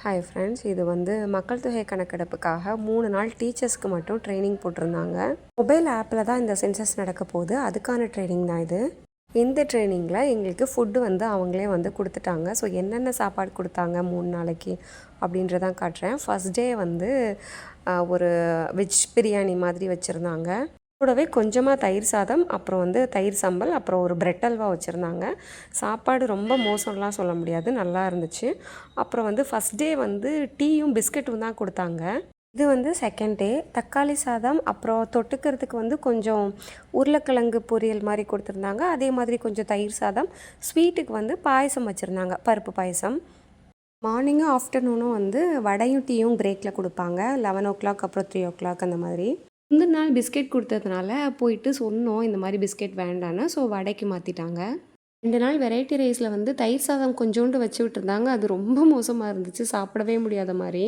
Hi friends, இது மக்கள் தொகை கணக்கெடுப்புக்காக 3 நாள் டீச்சர்ஸ்க்கு மட்டும் ட்ரைனிங் போட்டிருந்தாங்க. மொபைல் ஆப்பில் தான் இந்த சென்சஸ் நடக்க போகுது. அதுக்கான ட்ரைனிங் தான் இது. இந்த ட்ரைனிங்கில் எங்களுக்கு ஃபுட்டு அவங்களே கொடுத்துட்டாங்க. ஸோ என்னென்ன சாப்பாடு கொடுத்தாங்க 3 நாளைக்கு அப்படின்றதான் காட்டுறேன். ஃபஸ்ட் டே ஒரு வெஜ் பிரியாணி மாதிரி வச்சுருந்தாங்க. கூடவே கொஞ்சமாக தயிர் சாதம், அப்புறம் தயிர் சம்பல், அப்புறம் ஒரு பிரெட் அல்வா வச்சுருந்தாங்க. சாப்பாடு ரொம்ப மோசம்லாம் சொல்ல முடியாது, நல்லா இருந்துச்சு. அப்புறம் ஃபஸ்ட் டே டீயும் பிஸ்கெட்டும் தான் கொடுத்தாங்க. இது செகண்ட் டே தக்காளி சாதம், அப்புறம் தொட்டுக்கிறதுக்கு கொஞ்சம் உருளைக்கிழங்கு பொரியல் மாதிரி கொடுத்துருந்தாங்க. அதே மாதிரி கொஞ்சம் தயிர் சாதம், ஸ்வீட்டுக்கு பாயசம் வச்சுருந்தாங்க, பருப்பு பாயசம். மார்னிங்கும் ஆஃப்டர்நூனும் வடையும் டீயும் பிரேக்கில் கொடுப்பாங்க. 11 அப்புறம் 3 அந்த மாதிரி. முந்தின நாள் பிஸ்கெட் கொடுத்ததுனால போயிட்டு சொன்னோம், இந்த மாதிரி பிஸ்கெட் வேண்டான்னு. ஸோ வடைக்கு மாற்றிட்டாங்க. 2 நாள் வெரைட்டி ரைஸில் தயிர் சாதம் கொஞ்சோண்டு வச்சு விட்டுருந்தாங்க. அது ரொம்ப மோசமாக இருந்துச்சு, சாப்பிடவே முடியாத மாதிரி.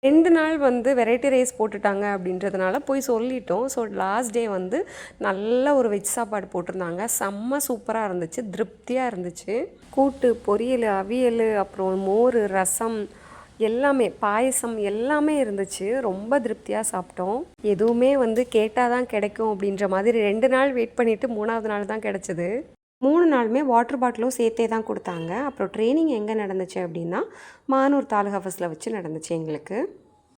2 நாள் வெரைட்டி ரைஸ் போட்டுட்டாங்க அப்படின்றதுனால போய் சொல்லிட்டோம். ஸோ லாஸ்ட் டே நல்ல ஒரு வெஜ் சாப்பாடு போட்டிருந்தாங்க. செம்ம சூப்பராக இருந்துச்சு, திருப்தியாக இருந்துச்சு. கூட்டு, பொரியல், அவியல், அப்புறம் மோர், ரசம், எல்லாமே, பாயசம் எல்லாமே இருந்துச்சு. ரொம்ப திருப்தியாக சாப்பிட்டோம். எதுவுமே கேட்டால் தான் கிடைக்கும் அப்படின்ற மாதிரி 2 நாள் வெயிட் பண்ணிவிட்டு 3ஆவது நாள் தான் கிடச்சிது. 3 நாளுமே வாட்டர் பாட்டிலும் சேர்த்தே தான் கொடுத்தாங்க. அப்புறம் ட்ரைனிங் எங்கே நடந்துச்சு அப்படின்னா, மானூர் தாலுகா ஆஃபீஸில் வச்சு நடந்துச்சு எங்களுக்கு.